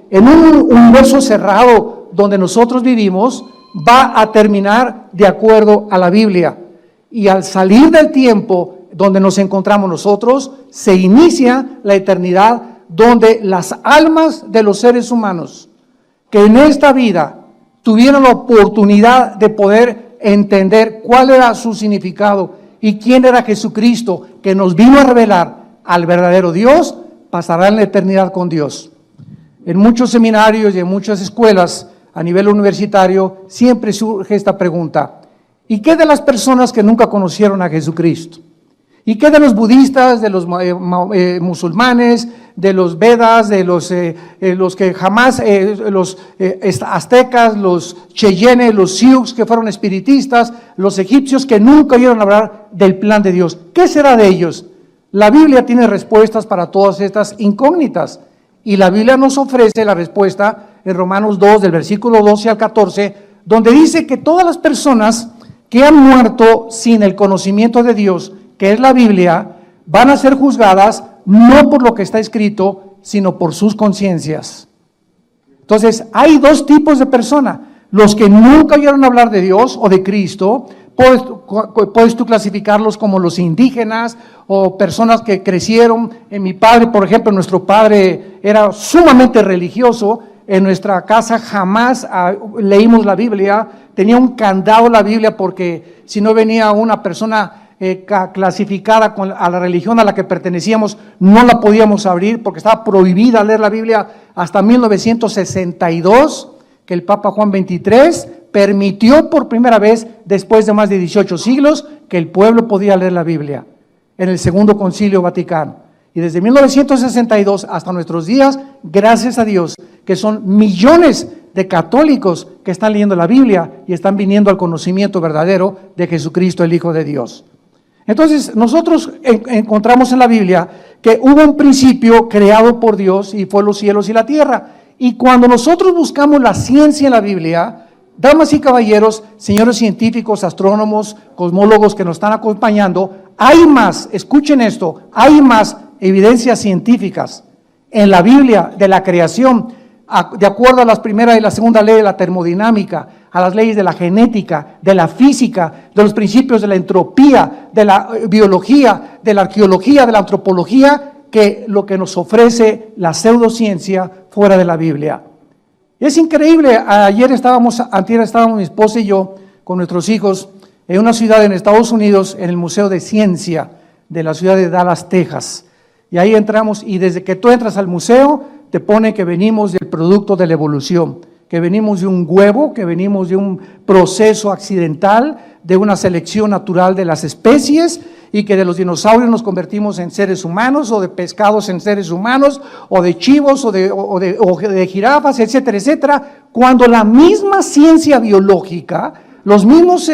en un universo cerrado donde nosotros vivimos, va a terminar de acuerdo a la Biblia. Y al salir del tiempo donde nos encontramos nosotros, se inicia la eternidad, donde las almas de los seres humanos que en esta vida tuvieron la oportunidad de poder entender cuál era su significado y quién era Jesucristo, que nos vino a revelar al verdadero Dios, pasarán la eternidad con Dios. En muchos seminarios y en muchas escuelas a nivel universitario siempre surge esta pregunta: ¿y qué de las personas que nunca conocieron a Jesucristo? ¿Y qué de los budistas, de los musulmanes, de los Vedas, de los que jamás, los aztecas, los cheyennes, los sioux que fueron espiritistas, los egipcios que nunca oyeron hablar del plan de Dios? ¿Qué será de ellos? La Biblia tiene respuestas para todas estas incógnitas, y la Biblia nos ofrece la respuesta en Romanos 2, del versículo 12 al 14, donde dice que todas las personas que han muerto sin el conocimiento de Dios, que es la Biblia, van a ser juzgadas no por lo que está escrito, sino por sus conciencias. Entonces, hay dos tipos de personas: los que nunca oyeron hablar de Dios o de Cristo. Puedes tú clasificarlos como los indígenas o personas que crecieron. En mi padre, por ejemplo, nuestro padre era sumamente religioso. En nuestra casa jamás leímos la Biblia. Tenía un candado la Biblia, porque si no venía una persona clasificada a la religión a la que pertenecíamos, no la podíamos abrir, porque estaba prohibida leer la Biblia hasta 1962, que el Papa Juan XXIII permitió por primera vez, después de más de 18 siglos, que el pueblo podía leer la Biblia, en el Segundo Concilio Vaticano. Y desde 1962 hasta nuestros días, gracias a Dios, que son millones de católicos que están leyendo la Biblia y están viniendo al conocimiento verdadero de Jesucristo, el Hijo de Dios. Entonces, nosotros encontramos en la Biblia que hubo un principio creado por Dios, y fue los cielos y la tierra. Y cuando nosotros buscamos la ciencia en la Biblia, damas y caballeros, señores científicos, astrónomos, cosmólogos que nos están acompañando, hay más, escuchen esto, hay más evidencias científicas en la Biblia de la creación, de acuerdo a las primera y la segunda ley de la termodinámica, a las leyes de la genética, de la física, de los principios de la entropía, de la biología, de la arqueología, de la antropología, que lo que nos ofrece la pseudociencia fuera de la Biblia. Es increíble. Antier estábamos mi esposa y yo con nuestros hijos en una ciudad en Estados Unidos, en el Museo de Ciencia de la ciudad de Dallas, Texas. Y ahí entramos, y desde que tú entras al museo, te pone que venimos del producto de la evolución, que venimos de un huevo, que venimos de un proceso accidental, de una selección natural de las especies, y que de los dinosaurios nos convertimos en seres humanos, o de pescados en seres humanos, o de chivos, o de jirafas, etcétera, etcétera, cuando la misma ciencia biológica, los mismos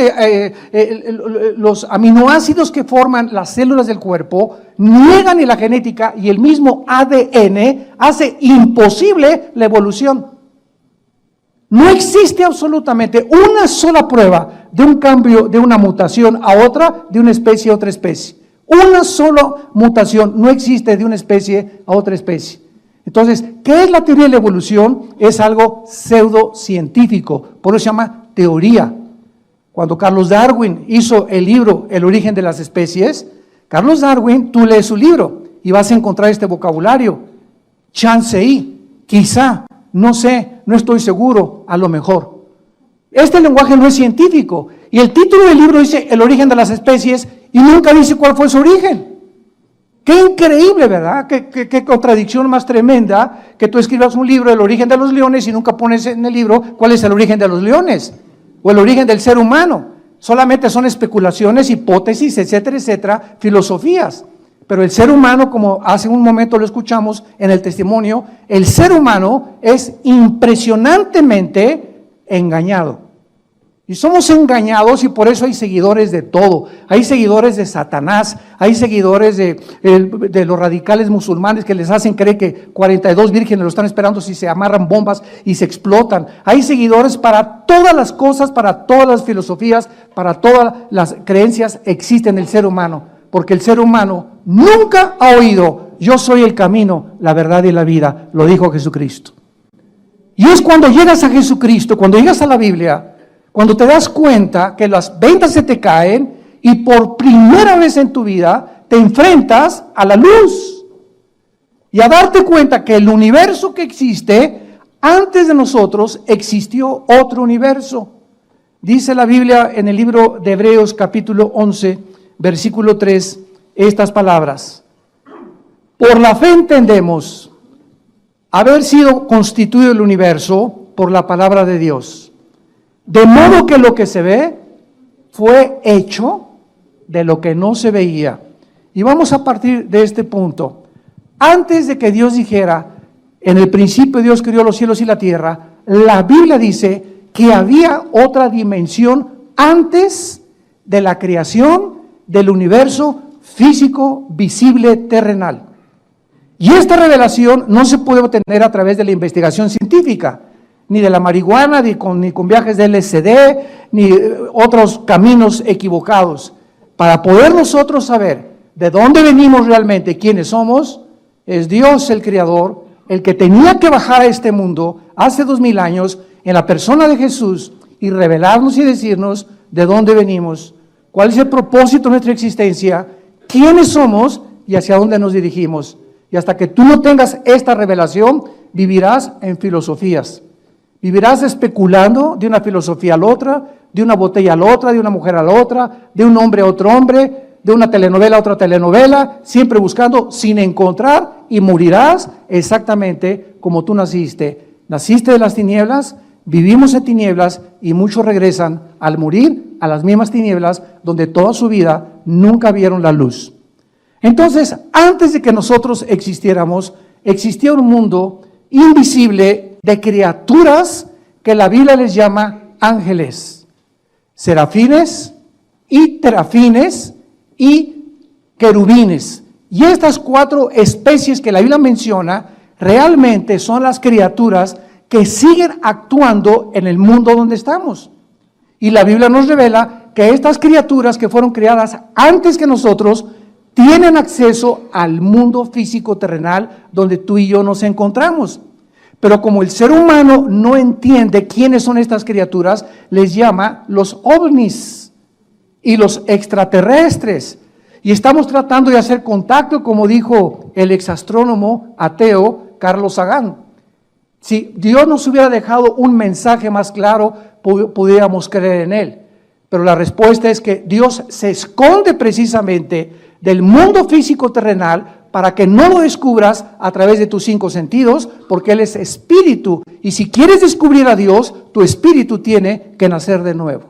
los aminoácidos que forman las células del cuerpo niegan en la genética, y el mismo ADN hace imposible la evolución. No existe absolutamente una sola prueba de un cambio, de una mutación a otra, de una especie a otra especie. Una sola mutación no existe de una especie a otra especie. Entonces, ¿qué es la teoría de la evolución? Es algo pseudocientífico, por eso se llama teoría. Cuando Carlos Darwin hizo el libro El origen de las especies, Carlos Darwin, tú lees su libro y vas a encontrar este vocabulario: chance y, quizá, no sé, no estoy seguro, a lo mejor. Este lenguaje no es científico, y el título del libro dice El origen de las especies y nunca dice cuál fue su origen. Qué increíble, ¿verdad? Qué contradicción más tremenda, que tú escribas un libro, El origen de los leones, y nunca pones en el libro cuál es el origen de los leones o el origen del ser humano. Solamente son especulaciones, hipótesis, etcétera, etcétera, filosofías. Pero el ser humano, como hace un momento lo escuchamos en el testimonio, el ser humano es impresionantemente engañado. Y somos engañados, y por eso hay seguidores de todo. Hay seguidores de Satanás, hay seguidores de los radicales musulmanes que les hacen creer que 42 vírgenes lo están esperando si se amarran bombas y se explotan. Hay seguidores para todas las cosas, para todas las filosofías, para todas las creencias existen en el ser humano. Porque el ser humano nunca ha oído: yo soy el camino, la verdad y la vida. Lo dijo Jesucristo. Y es cuando llegas a Jesucristo, cuando llegas a la Biblia, cuando te das cuenta que las ventas se te caen y por primera vez en tu vida te enfrentas a la luz y a darte cuenta que el universo que existe, antes de nosotros existió otro universo. Dice la Biblia en el libro de Hebreos capítulo 11, versículo 3, estas palabras: por la fe entendemos haber sido constituido el universo por la palabra de Dios, de modo que lo que se ve fue hecho de lo que no se veía. Y vamos a partir de este punto. Antes de que Dios dijera, en el principio Dios creó los cielos y la tierra, la Biblia dice que había otra dimensión antes de la creación del universo físico, visible, terrenal. Y esta revelación no se puede obtener a través de la investigación científica, ni de la marihuana, ni con viajes de LSD, ni otros caminos equivocados. Para poder nosotros saber de dónde venimos realmente, quiénes somos, es Dios el Creador, el que tenía que bajar a este mundo hace 2000 años en la persona de Jesús y revelarnos y decirnos de dónde venimos, cuál es el propósito de nuestra existencia, quiénes somos y hacia dónde nos dirigimos. Y hasta que tú no tengas esta revelación, vivirás en filosofías. Vivirás especulando de una filosofía a la otra, de una botella a la otra, de una mujer a la otra, de un hombre a otro hombre, de una telenovela a otra telenovela, siempre buscando sin encontrar, y morirás exactamente como tú naciste. Naciste de las tinieblas, vivimos en tinieblas y muchos regresan al morir a las mismas tinieblas donde toda su vida nunca vieron la luz. Entonces, antes de que nosotros existiéramos, existía un mundo invisible de criaturas que la Biblia les llama ángeles, serafines y terafines y querubines. Y estas 4 especies que la Biblia menciona realmente son las criaturas que siguen actuando en el mundo donde estamos. Y la Biblia nos revela que estas criaturas que fueron creadas antes que nosotros tienen acceso al mundo físico terrenal donde tú y yo nos encontramos. Pero como el ser humano no entiende quiénes son estas criaturas, les llama los ovnis y los extraterrestres. Y estamos tratando de hacer contacto, como dijo el exastrónomo ateo Carlos Sagan. Si Dios nos hubiera dejado un mensaje más claro, pudiéramos creer en él. Pero la respuesta es que Dios se esconde precisamente del mundo físico terrenal para que no lo descubras a través de tus 5 sentidos, porque Él es espíritu. Y si quieres descubrir a Dios, tu espíritu tiene que nacer de nuevo.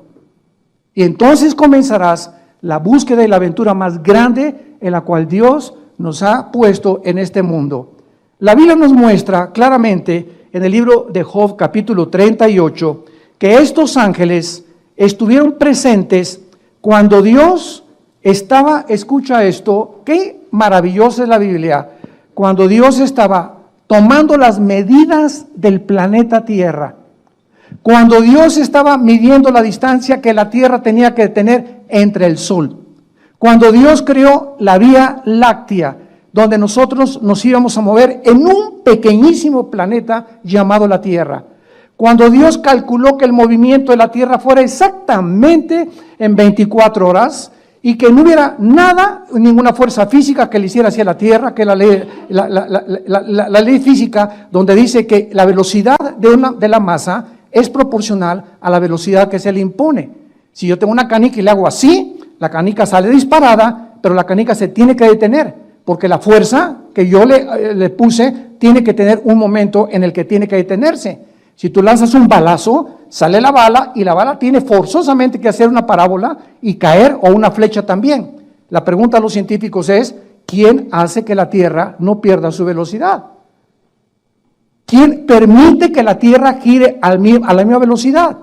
Y entonces comenzarás la búsqueda y la aventura más grande en la cual Dios nos ha puesto en este mundo. La Biblia nos muestra claramente en el libro de Job, capítulo 38, que estos ángeles estuvieron presentes cuando Dios estaba, escucha esto, qué maravillosa es la Biblia, cuando Dios estaba tomando las medidas del planeta Tierra, cuando Dios estaba midiendo la distancia que la Tierra tenía que tener entre el Sol, cuando Dios creó la Vía Láctea, donde nosotros nos íbamos a mover en un pequeñísimo planeta llamado la Tierra, cuando Dios calculó que el movimiento de la Tierra fuera exactamente en 24 horas, y que no hubiera nada, ninguna fuerza física que le hiciera hacia la Tierra, que la ley física, donde dice que la velocidad de la masa es proporcional a la velocidad que se le impone. Si yo tengo una canica y le hago así, la canica sale disparada, pero la canica se tiene que detener, porque la fuerza que yo le puse tiene que tener un momento en el que tiene que detenerse. Si tú lanzas un balazo, sale la bala y la bala tiene forzosamente que hacer una parábola y caer, o una flecha también. La pregunta a los científicos es, ¿quién hace que la Tierra no pierda su velocidad? ¿Quién permite que la Tierra gire a la misma velocidad?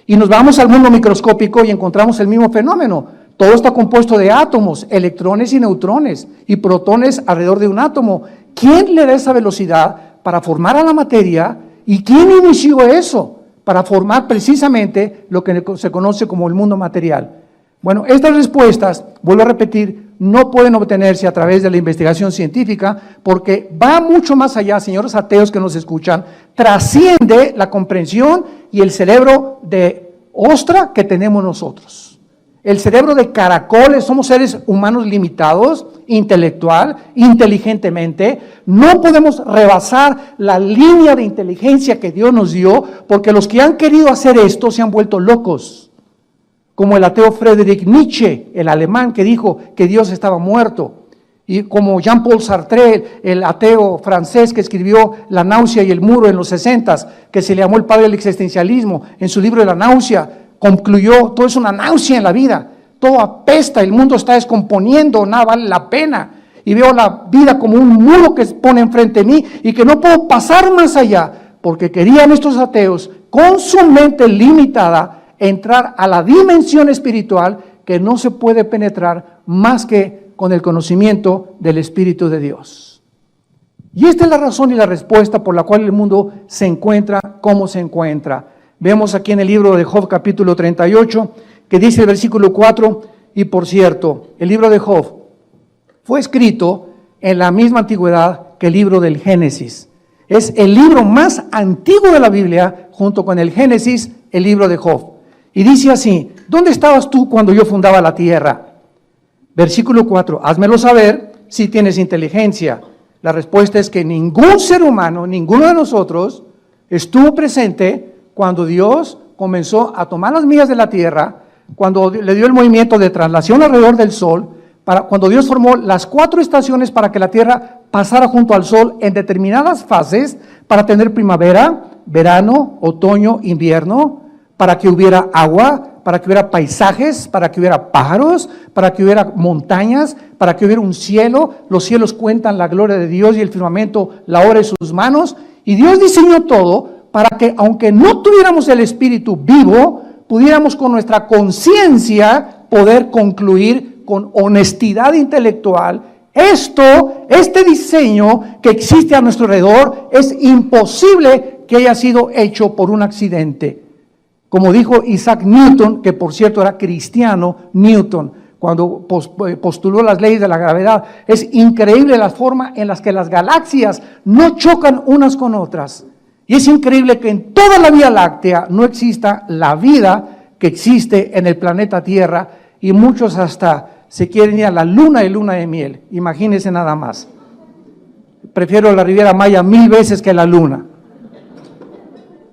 Y nos vamos al mundo microscópico y encontramos el mismo fenómeno. Todo está compuesto de átomos, electrones y neutrones, y protones alrededor de un átomo. ¿Quién le da esa velocidad para formar a la materia? ¿Y quién inició eso? Para formar precisamente lo que se conoce como el mundo material. Bueno, estas respuestas, vuelvo a repetir, no pueden obtenerse a través de la investigación científica porque va mucho más allá, señores ateos que nos escuchan, trasciende la comprensión y el cerebro de ostra que tenemos nosotros. El cerebro de caracoles, somos seres humanos limitados, intelectual, inteligentemente. No podemos rebasar la línea de inteligencia que Dios nos dio porque los que han querido hacer esto se han vuelto locos. Como el ateo Friedrich Nietzsche, el alemán que dijo que Dios estaba muerto, y como Jean-Paul Sartre, el ateo francés que escribió La náusea y el muro en los 60s, que se le llamó el padre del existencialismo, en su libro de La náusea, concluyó, todo es una náusea en la vida, todo apesta, el mundo está descomponiendo, nada vale la pena, y veo la vida como un muro que se pone enfrente de mí, y que no puedo pasar más allá, porque querían estos ateos, con su mente limitada, entrar a la dimensión espiritual que no se puede penetrar más que con el conocimiento del Espíritu de Dios. Y esta es la razón y la respuesta por la cual el mundo se encuentra como se encuentra. Vemos aquí en el libro de Job capítulo 38, que dice el versículo 4, y por cierto, el libro de Job fue escrito en la misma antigüedad que el libro del Génesis. Es el libro más antiguo de la Biblia, junto con el Génesis, el libro de Job. Y dice así, ¿dónde estabas tú cuando yo fundaba la tierra? Versículo 4, házmelo saber si tienes inteligencia. La respuesta es que ningún ser humano, ninguno de nosotros, estuvo presente cuando Dios comenzó a tomar las millas de la tierra, cuando le dio el movimiento de traslación alrededor del sol, cuando Dios formó las 4 estaciones para que la tierra pasara junto al sol en determinadas fases, para tener primavera, verano, otoño, invierno, para que hubiera agua, para que hubiera paisajes, para que hubiera pájaros, para que hubiera montañas, para que hubiera un cielo. Los cielos cuentan la gloria de Dios y el firmamento la obra de sus manos. Y Dios diseñó todo para que, aunque no tuviéramos el Espíritu vivo, pudiéramos con nuestra conciencia poder concluir con honestidad intelectual. Este diseño que existe a nuestro alrededor es imposible que haya sido hecho por un accidente. Como dijo Isaac Newton, que por cierto era cristiano, Newton, cuando postuló las leyes de la gravedad, es increíble la forma en la que las galaxias no chocan unas con otras. Y es increíble que en toda la Vía Láctea no exista la vida que existe en el planeta Tierra, y muchos hasta se quieren ir a la luna de miel. Imagínense nada más. Prefiero la Riviera Maya 1000 veces que la luna.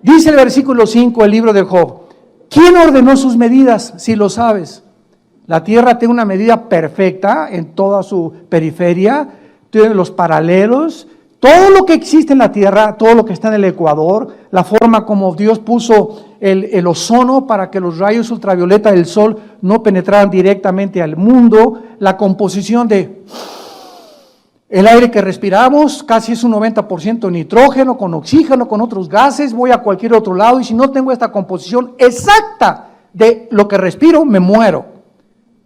Dice el versículo 5 del libro de Job, ¿quién ordenó sus medidas, si lo sabes? La tierra tiene una medida perfecta en toda su periferia, tiene los paralelos, todo lo que existe en la tierra, todo lo que está en el ecuador, la forma como Dios puso el ozono para que los rayos ultravioleta del sol no penetraran directamente al mundo, la composición de el aire que respiramos, casi es un 90% nitrógeno, con oxígeno, con otros gases, voy a cualquier otro lado y si no tengo esta composición exacta de lo que respiro, me muero.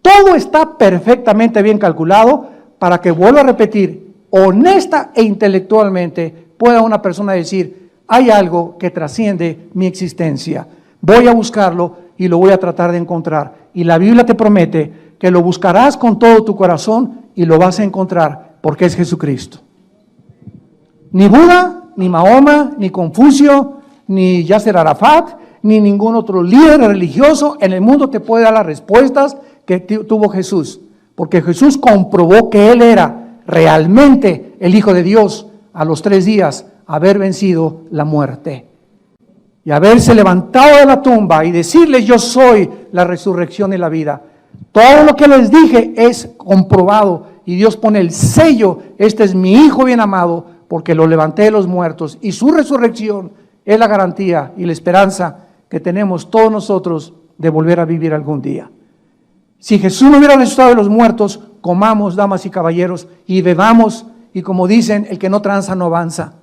Todo está perfectamente bien calculado para que, vuelvo a repetir, honesta e intelectualmente pueda una persona decir, hay algo que trasciende mi existencia, voy a buscarlo y lo voy a tratar de encontrar. Y la Biblia te promete que lo buscarás con todo tu corazón y lo vas a encontrar, porque es Jesucristo. Ni Buda, ni Mahoma, ni Confucio, ni Yasser Arafat, ni ningún otro líder religioso en el mundo te puede dar las respuestas que tuvo Jesús. Porque Jesús comprobó que Él era realmente el Hijo de Dios a los 3 días haber vencido la muerte. Y haberse levantado de la tumba y decirles, yo soy la resurrección y la vida. Todo lo que les dije es comprobado. Y Dios pone el sello, este es mi Hijo bien amado, porque lo levanté de los muertos. Y su resurrección es la garantía y la esperanza que tenemos todos nosotros de volver a vivir algún día. Si Jesús no hubiera resucitado de los muertos, comamos, damas y caballeros, y bebamos, y como dicen, el que no tranza no avanza.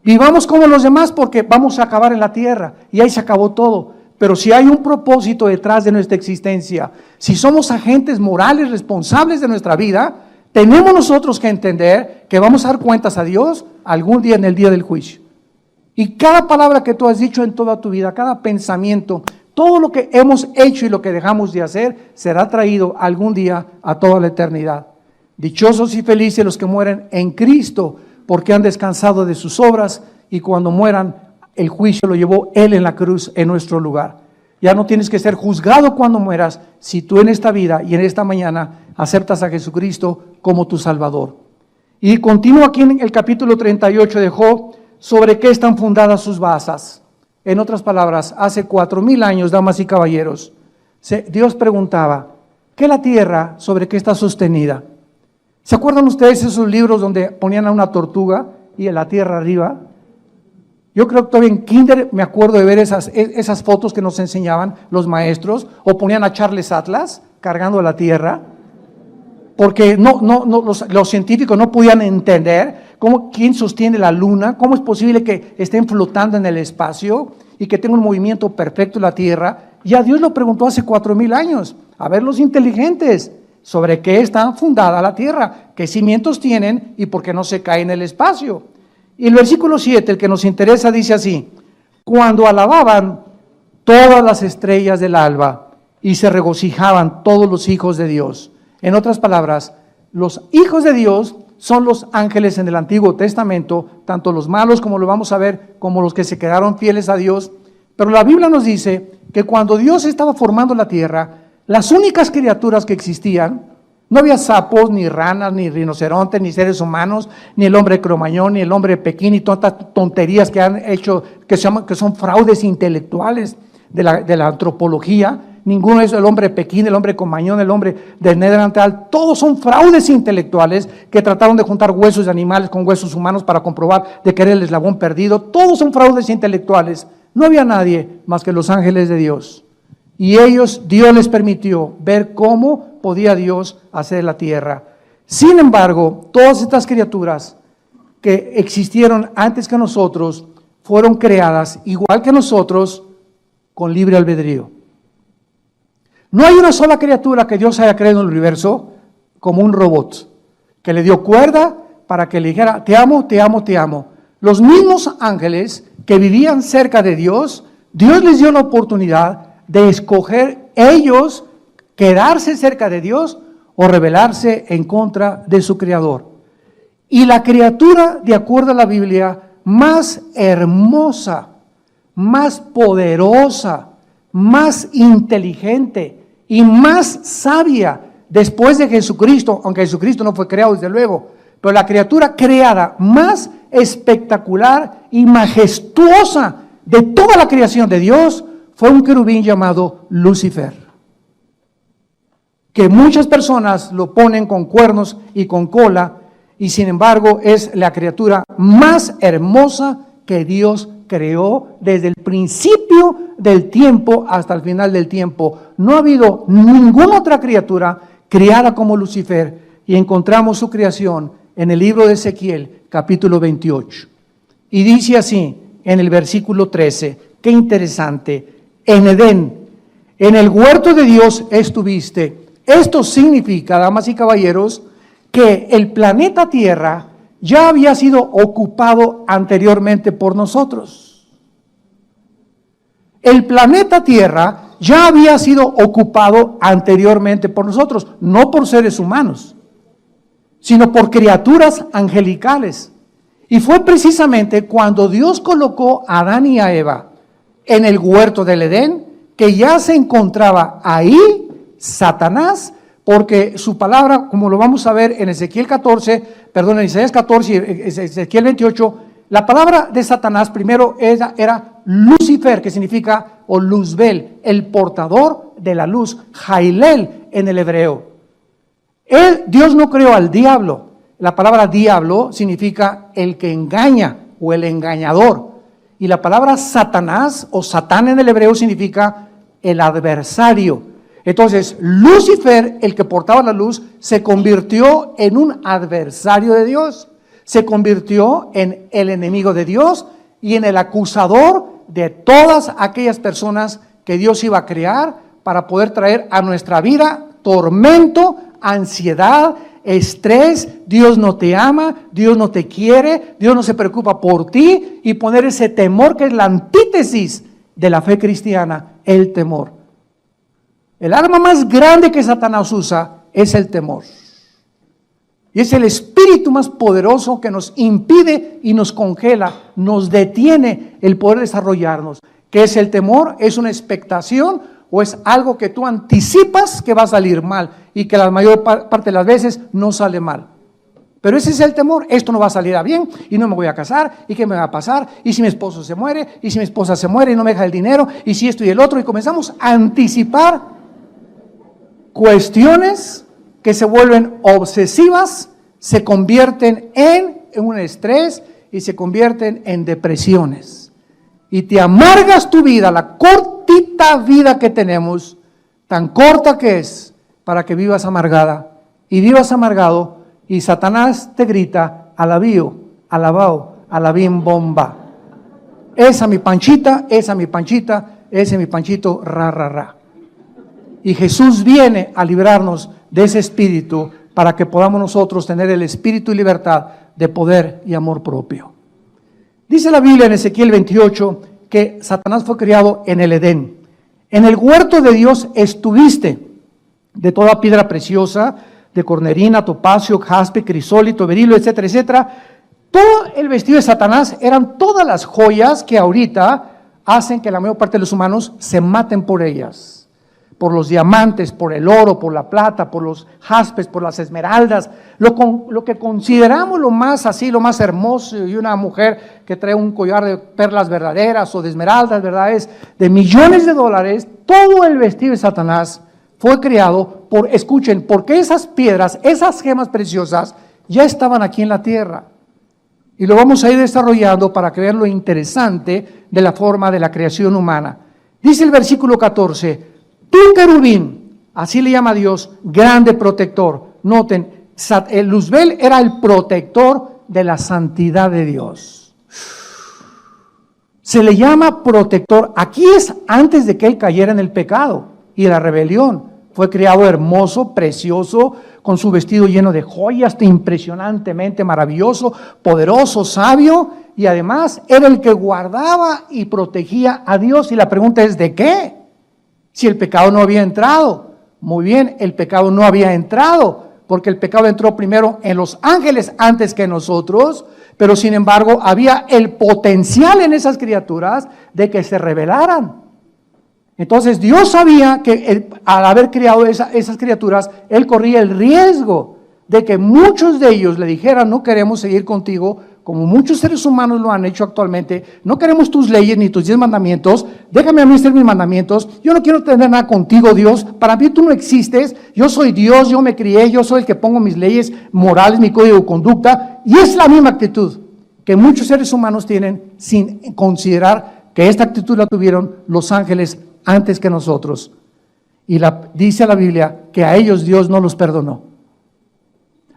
Vivamos como los demás porque vamos a acabar en la tierra, y ahí se acabó todo. Pero si hay un propósito detrás de nuestra existencia, si somos agentes morales responsables de nuestra vida, tenemos nosotros que entender que vamos a dar cuentas a Dios algún día en el día del juicio. Y cada palabra que tú has dicho en toda tu vida, cada pensamiento, Todo lo que hemos hecho y lo que dejamos de hacer será traído algún día a toda la eternidad. Dichosos y felices los que mueren en Cristo, porque han descansado de sus obras, y cuando mueran, el juicio lo llevó Él en la cruz en nuestro lugar. Ya no tienes que ser juzgado cuando mueras, si tú en esta vida y en esta mañana aceptas a Jesucristo como tu Salvador. Y continúa aquí en el capítulo 38 de Job, sobre qué están fundadas sus basas. En otras palabras, hace 4000 años, damas y caballeros, Dios preguntaba, ¿qué es la tierra? ¿Sobre qué está sostenida? ¿Se acuerdan ustedes esos libros donde ponían a una tortuga y a la tierra arriba? Yo creo que todavía en kinder me acuerdo de ver esas fotos que nos enseñaban los maestros, o ponían a Charles Atlas cargando la tierra, porque los científicos no podían entender quién sostiene la luna, cómo es posible que estén flotando en el espacio y que tenga un movimiento perfecto la tierra. Ya Dios lo preguntó hace 4000 años, a ver los inteligentes, sobre qué está fundada la tierra, qué cimientos tienen y por qué no se cae en el espacio. Y el versículo 7, el que nos interesa, dice así: cuando alababan todas las estrellas del alba y se regocijaban todos los hijos de Dios. En otras palabras, los hijos de Dios son los ángeles en el Antiguo Testamento, tanto los malos, como lo vamos a ver, como los que se quedaron fieles a Dios. Pero la Biblia nos dice que cuando Dios estaba formando la tierra, las únicas criaturas que existían, no había sapos, ni ranas, ni rinocerontes, ni seres humanos, ni el hombre cromañón, ni el hombre Pekín, y tantas tonterías que han hecho, que son fraudes intelectuales de la antropología. Ninguno es el hombre Pekín, el hombre cromañón, el hombre de Neandertal. Todos son fraudes intelectuales que trataron de juntar huesos de animales con huesos humanos para comprobar de que era el eslabón perdido. Todos son fraudes intelectuales. No había nadie más que los ángeles de Dios. Y Dios les permitió ver cómo podía Dios hacer la tierra. Sin embargo, todas estas criaturas que existieron antes que nosotros fueron creadas igual que nosotros con libre albedrío. No hay una sola criatura que Dios haya creado en el universo como un robot, que le dio cuerda para que le dijera, te amo, te amo, te amo. Los mismos ángeles que vivían cerca de Dios, Dios les dio la oportunidad de escoger ellos quedarse cerca de Dios o rebelarse en contra de su Creador. Y la criatura, de acuerdo a la Biblia, más hermosa, más poderosa, más inteligente y más sabia después de Jesucristo, aunque Jesucristo no fue creado desde luego, pero la criatura creada más espectacular y majestuosa de toda la creación de Dios fue un querubín llamado Lucifer, que muchas personas lo ponen con cuernos y con cola, y sin embargo es la criatura más hermosa que Dios creó desde el principio del tiempo hasta el final del tiempo. No ha habido ninguna otra criatura creada como Lucifer, y encontramos su creación en el libro de Ezequiel, capítulo 28. Y dice así en el versículo 13, qué interesante: en Edén, en el huerto de Dios estuviste. Esto significa, damas y caballeros, que el planeta Tierra ya había sido ocupado anteriormente por nosotros. El planeta Tierra ya había sido ocupado anteriormente por nosotros, no por seres humanos, sino por criaturas angelicales. Y fue precisamente cuando Dios colocó a Adán y a Eva en el huerto del Edén, que ya se encontraba ahí Satanás, porque su palabra, como lo vamos a ver en Isaías 14 y Ezequiel 28, la palabra de Satanás primero era Lucifer, que significa, o Luzbel, el portador de la luz, Jailel en el hebreo. Dios no creó al diablo. La palabra diablo significa el que engaña o el engañador. Y la palabra Satanás o Satán en el hebreo significa el adversario. Entonces, Lucifer, el que portaba la luz, se convirtió en un adversario de Dios. Se convirtió en el enemigo de Dios y en el acusador de todas aquellas personas que Dios iba a crear para poder traer a nuestra vida tormento, ansiedad, estrés. Dios no te ama, Dios no te quiere, Dios no se preocupa por ti, y poner ese temor que es la antítesis de la fe cristiana el temor. El arma más grande que Satanás usa es el temor. Y es el espíritu más poderoso que nos impide y nos congela, nos detiene el poder desarrollarnos. ¿Qué es el temor? ¿Es una expectación o es algo que tú anticipas que va a salir mal y que la mayor parte de las veces no sale mal? Pero ese es el temor. Esto no va a salir a bien y no me voy a casar y qué me va a pasar y si mi esposo se muere y si mi esposa se muere y no me deja el dinero y si esto y el otro, y comenzamos a anticipar cuestiones que se vuelven obsesivas, se convierten en un estrés y se convierten en depresiones. Y te amargas tu vida, la cortita vida que tenemos, tan corta que es, para que vivas amargada y vivas amargado, y Satanás te grita: alabío, alabao, alabim bomba. Esa mi panchita, esa mi panchita, ese mi panchito, ra, ra, ra. Y Jesús viene a librarnos de ese espíritu para que podamos nosotros tener el espíritu y libertad de poder y amor propio. Dice la Biblia en Ezequiel 28 que Satanás fue criado en el Edén. En el huerto de Dios estuviste, de toda piedra preciosa, de cornerina, topacio, jaspe, crisólito, berilo, etcétera, etcétera. Todo el vestido de Satanás eran todas las joyas que ahorita hacen que la mayor parte de los humanos se maten por ellas. Por los diamantes, por el oro, por la plata, por los jaspes, por las esmeraldas, lo que consideramos lo más así, lo más hermoso, y una mujer que trae un collar de perlas verdaderas o de esmeraldas, ¿verdad? Es de millones de dólares. Todo el vestido de Satanás fue creado escuchen, porque esas piedras, esas gemas preciosas ya estaban aquí en la tierra. Y lo vamos a ir desarrollando para que vean lo interesante de la forma de la creación humana. Dice el versículo 14, tú querubín, así le llama Dios, grande protector. Noten, el Luzbel era el protector de la santidad de Dios. Se le llama protector. Aquí es antes de que él cayera en el pecado y la rebelión. Fue creado hermoso, precioso, con su vestido lleno de joyas, impresionantemente maravilloso, poderoso, sabio, y además era el que guardaba y protegía a Dios. Y la pregunta es, ¿de qué? Si el pecado no había entrado. Muy bien, el pecado no había entrado, porque el pecado entró primero en los ángeles antes que nosotros, pero sin embargo había el potencial en esas criaturas de que se rebelaran. Entonces Dios sabía que al haber creado esas criaturas, Él corría el riesgo de que muchos de ellos le dijeran: no queremos seguir contigo, como muchos seres humanos lo han hecho actualmente, no queremos tus leyes ni tus 10 mandamientos, déjame a mí hacer mis mandamientos, yo no quiero tener nada contigo, Dios, para mí tú no existes, yo soy Dios, yo me crié, yo soy el que pongo mis leyes morales, mi código de conducta, y es la misma actitud que muchos seres humanos tienen sin considerar que esta actitud la tuvieron los ángeles antes que nosotros. Y dice la Biblia que a ellos Dios no los perdonó.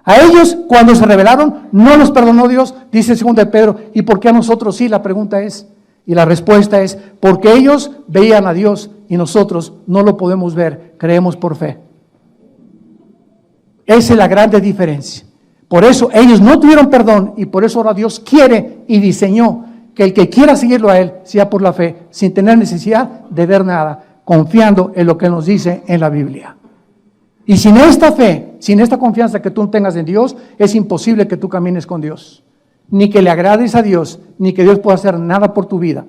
A ellos, cuando se rebelaron, no los perdonó Dios, dice 2 de Pedro. ¿Y por qué a nosotros sí? La pregunta es, y la respuesta es, porque ellos veían a Dios y nosotros no lo podemos ver, creemos por fe. Esa es la grande diferencia. Por eso ellos no tuvieron perdón y por eso ahora Dios quiere y diseñó que el que quiera seguirlo a Él sea por la fe, sin tener necesidad de ver nada, confiando en lo que nos dice en la Biblia. Y sin esta fe, sin esta confianza que tú tengas en Dios, es imposible que tú camines con Dios. Ni que le agrades a Dios, ni que Dios pueda hacer nada por tu vida.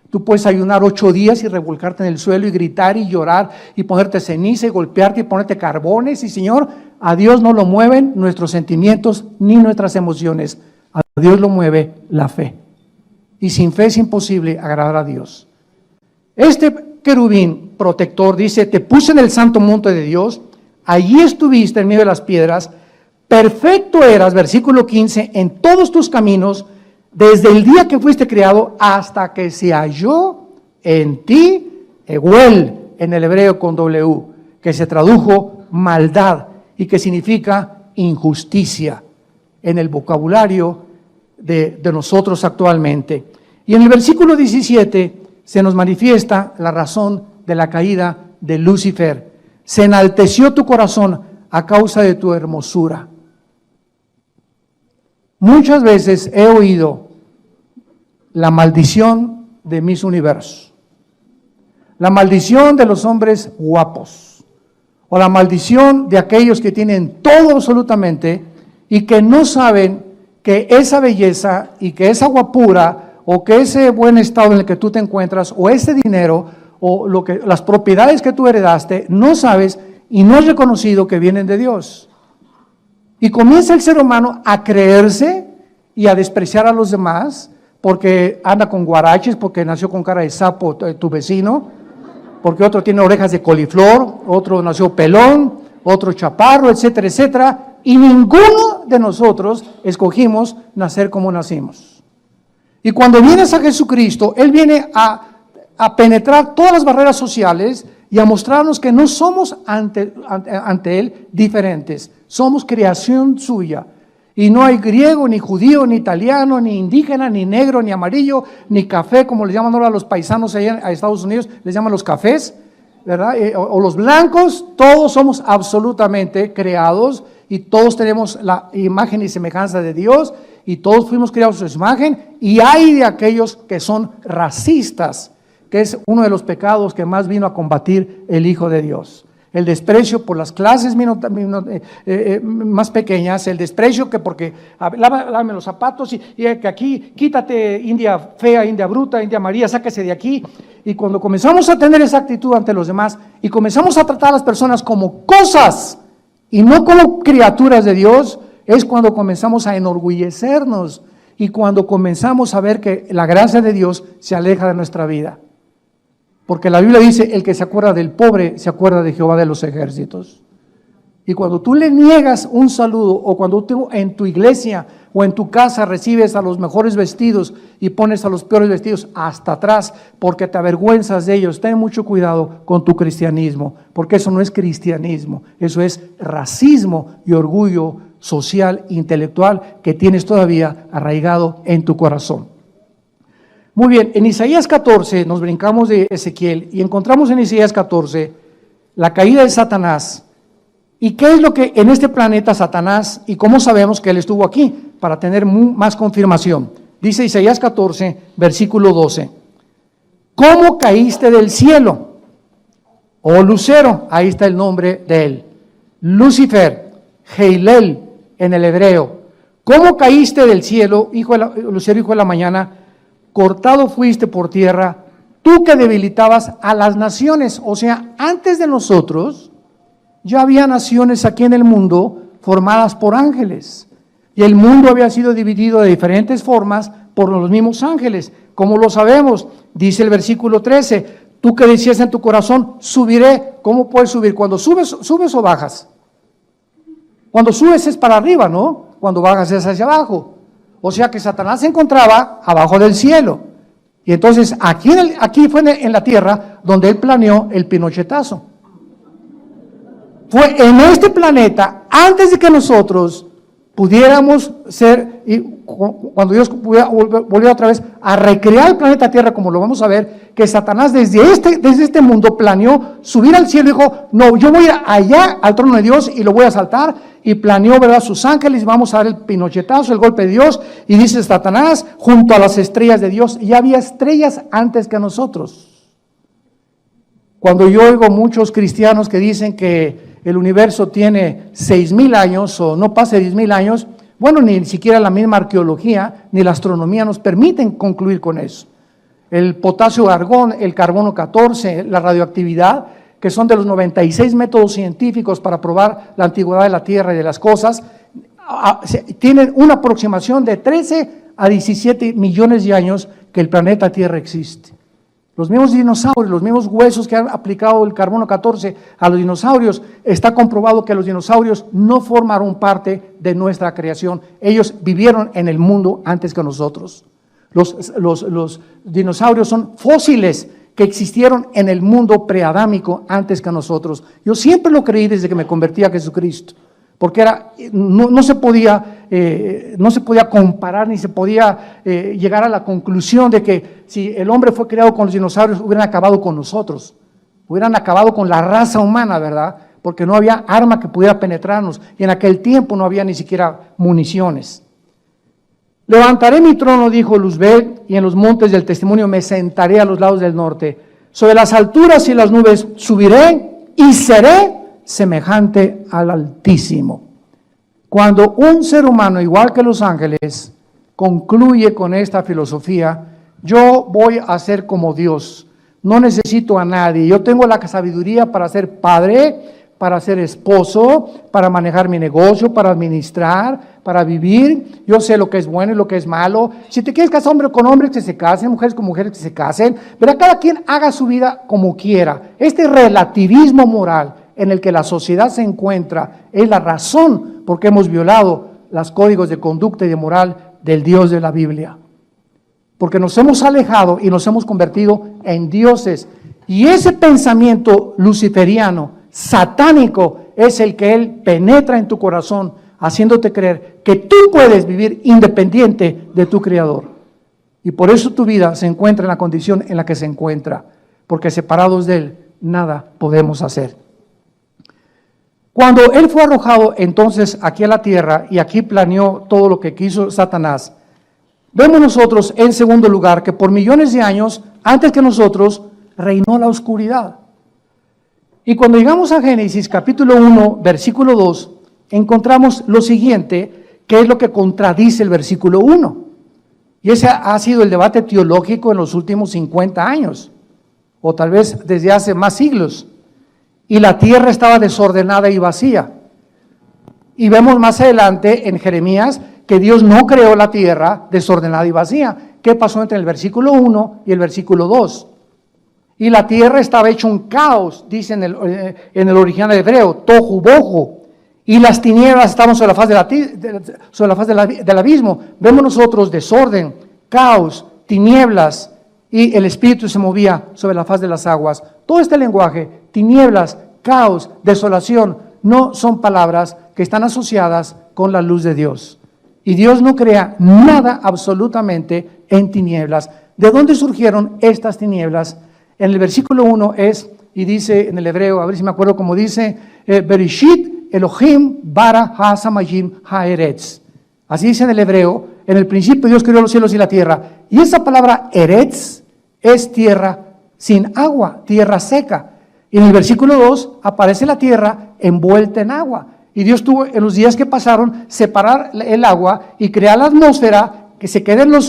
Tú puedes ayunar 8 días y revolcarte en el suelo y gritar y llorar y ponerte ceniza y golpearte y ponerte carbones. Y Señor, a Dios no lo mueven nuestros sentimientos ni nuestras emociones. A Dios lo mueve la fe. Y sin fe es imposible agradar a Dios. Este querubín protector dice, te puse en el santo monte de Dios, allí estuviste en medio de las piedras, perfecto eras, versículo 15, en todos tus caminos, desde el día que fuiste creado hasta que se halló en ti, Eguel, en el hebreo con W, que se tradujo maldad y que significa injusticia en el vocabulario de nosotros actualmente. Y en el versículo 17 se nos manifiesta la razón de la caída de Lucifer. Se enalteció tu corazón a causa de tu hermosura. Muchas veces he oído la maldición de Miss Universo. La maldición de los hombres guapos, o la maldición de aquellos que tienen todo absolutamente y que no saben que esa belleza y que esa guapura o que ese buen estado en el que tú te encuentras o ese dinero o las propiedades que tú heredaste, no sabes y no has reconocido que vienen de Dios. Y comienza el ser humano a creerse y a despreciar a los demás porque anda con guaraches, porque nació con cara de sapo tu vecino, porque otro tiene orejas de coliflor, otro nació pelón, otro chaparro, etcétera, etcétera, y ninguno de nosotros escogimos nacer como nacimos. Y cuando vienes a Jesucristo, Él viene a penetrar todas las barreras sociales y a mostrarnos que no somos ante Él diferentes, somos creación suya. Y no hay griego, ni judío, ni italiano, ni indígena, ni negro, ni amarillo, ni café, como les llaman ahora los paisanos allá a Estados Unidos, les llaman los cafés, ¿verdad? O los blancos, todos somos absolutamente creados y todos tenemos la imagen y semejanza de Dios y todos fuimos creados a su imagen, y hay de aquellos que son racistas, que es uno de los pecados que más vino a combatir el Hijo de Dios. El desprecio por las clases más pequeñas, el desprecio que porque lávame los zapatos y que aquí, quítate India fea, India bruta, India María, sáquese de aquí. Y cuando comenzamos a tener esa actitud ante los demás y comenzamos a tratar a las personas como cosas y no como criaturas de Dios, es cuando comenzamos a enorgullecernos y cuando comenzamos a ver que la gracia de Dios se aleja de nuestra vida. Porque la Biblia dice, el que se acuerda del pobre, se acuerda de Jehová de los ejércitos. Y cuando tú le niegas un saludo, o cuando tú en tu iglesia o en tu casa recibes a los mejores vestidos y pones a los peores vestidos hasta atrás, porque te avergüenzas de ellos, ten mucho cuidado con tu cristianismo, porque eso no es cristianismo, eso es racismo y orgullo social, intelectual, que tienes todavía arraigado en tu corazón. Muy bien, en Isaías 14 nos brincamos de Ezequiel y encontramos en Isaías 14 la caída de Satanás. ¿Y qué es lo que en este planeta Satanás, y cómo sabemos que él estuvo aquí? Para tener más confirmación. Dice Isaías 14, versículo 12. ¿Cómo caíste del cielo? Oh Lucero, ahí está el nombre de él. Lucifer, Heilel en el hebreo. ¿Cómo caíste del cielo, Lucero, hijo de la mañana? Cortado fuiste por tierra, tú que debilitabas a las naciones. O sea, antes de nosotros ya había naciones aquí en el mundo formadas por ángeles. Y el mundo había sido dividido de diferentes formas por los mismos ángeles. ¿Cómo lo sabemos? Dice el versículo 13, tú que decías en tu corazón, subiré. ¿Cómo puedes subir? Cuando subes o bajas. Cuando subes es para arriba, ¿no? Cuando bajas es hacia abajo. O sea que Satanás se encontraba abajo del cielo. Y entonces aquí fue en la tierra donde él planeó el pinochetazo. Fue en este planeta, antes de que nosotros pudiéramos ser, y cuando Dios volvió otra vez a recrear el planeta Tierra, como lo vamos a ver, que Satanás desde este mundo planeó subir al cielo y dijo, no, yo voy allá al trono de Dios y lo voy a asaltar, y planeó, ¿verdad?, sus ángeles, vamos a dar el pinochetazo, el golpe de Dios, y dice Satanás, junto a las estrellas de Dios, ya había estrellas antes que nosotros. Cuando yo oigo muchos cristianos que dicen que el universo tiene 6,000 años o no pase 10,000 años, bueno, ni siquiera la misma arqueología ni la astronomía nos permiten concluir con eso. El potasio argón, el carbono 14, la radioactividad, que son de los 96 métodos científicos para probar la antigüedad de la Tierra y de las cosas, tienen una aproximación de 13 a 17 millones de años que el planeta Tierra existe. Los mismos dinosaurios, los mismos huesos que han aplicado el carbono 14 a los dinosaurios, está comprobado que los dinosaurios no formaron parte de nuestra creación. Ellos vivieron en el mundo antes que nosotros. Los dinosaurios son fósiles que existieron en el mundo preadámico antes que nosotros. Yo siempre lo creí desde que me convertí a Jesucristo, porque no se podía comparar ni se podía llegar a la conclusión de que si el hombre fue creado con los dinosaurios hubieran acabado con nosotros, hubieran acabado con la raza humana, ¿verdad? Porque no había arma que pudiera penetrarnos y en aquel tiempo no había ni siquiera municiones. Levantaré mi trono, dijo Luzbel, y en los montes del testimonio me sentaré a los lados del norte. Sobre las alturas y las nubes subiré y seré semejante al Altísimo. Cuando un ser humano, igual que los ángeles, concluye con esta filosofía, yo voy a ser como Dios, no necesito a nadie, yo tengo la sabiduría para ser padre, para ser esposo, para manejar mi negocio, para administrar, para vivir, yo sé lo que es bueno y lo que es malo. Si te quieres casar hombre con hombres, que se casen, mujeres con mujeres, que se casen, pero cada quien haga su vida como quiera. Este relativismo moral en el que la sociedad se encuentra es la razón por qué hemos violado los códigos de conducta y de moral del Dios de la Biblia. Porque nos hemos alejado y nos hemos convertido en dioses. Y ese pensamiento luciferiano, satánico, es el que él penetra en tu corazón, haciéndote creer que tú puedes vivir independiente de tu Creador. Y por eso tu vida se encuentra en la condición en la que se encuentra, porque separados de él, nada podemos hacer. Cuando él fue arrojado entonces aquí a la tierra, y aquí planeó todo lo que quiso Satanás, vemos nosotros en segundo lugar que por millones de años, antes que nosotros, reinó la oscuridad. Y cuando llegamos a Génesis capítulo 1, versículo 2, encontramos lo siguiente, que es lo que contradice el versículo 1. Y ese ha sido el debate teológico en los últimos 50 años, o tal vez desde hace más siglos. Y la tierra estaba desordenada y vacía. Y vemos más adelante en Jeremías que Dios no creó la tierra desordenada y vacía. ¿Qué pasó entre el versículo 1 y el versículo 2? Y la tierra estaba hecha un caos, dice en el original hebreo, tohu bohu. Y las tinieblas estaban sobre la faz del abismo. Vemos nosotros desorden, caos, tinieblas, y el Espíritu se movía sobre la faz de las aguas. Todo este lenguaje, tinieblas, caos, desolación, no son palabras que están asociadas con la luz de Dios. Y Dios no crea nada absolutamente en tinieblas. ¿De dónde surgieron estas tinieblas? En el versículo 1 es, y dice en el hebreo, a ver si me acuerdo cómo dice, Bereshit Elohim bara ha-samayim ha-eretz. Así dice en el hebreo, en el principio Dios creó los cielos y la tierra. Y esa palabra eretz es tierra sin agua, tierra seca. Y en el versículo 2 aparece la tierra envuelta en agua. Y Dios tuvo en los días que pasaron separar el agua y crear la atmósfera, que se queden el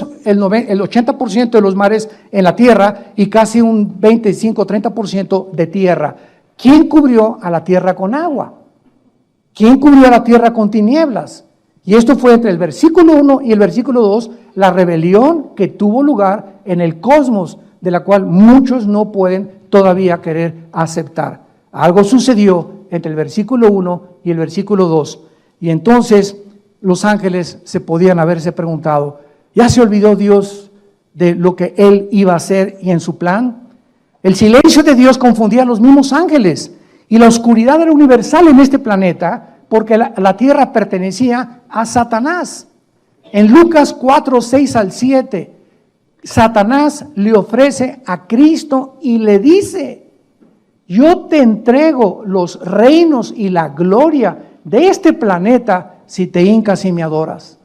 80% de los mares en la tierra y casi un 25-30% de tierra. ¿Quién cubrió a la tierra con agua? ¿Quién cubrió a la tierra con tinieblas? Y esto fue entre el versículo 1 y el versículo 2, la rebelión que tuvo lugar en el cosmos, de la cual muchos no pueden todavía querer aceptar. Algo sucedió entre el versículo 1 y el versículo 2. Y entonces los ángeles se podían haberse preguntado, ¿ya se olvidó Dios de lo que Él iba a hacer y en su plan? El silencio de Dios confundía a los mismos ángeles y la oscuridad era universal en este planeta porque la tierra pertenecía a Satanás. En Lucas 4, 6 al 7, Satanás le ofrece a Cristo y le dice, yo te entrego los reinos y la gloria de este planeta si te hincas y me adoras.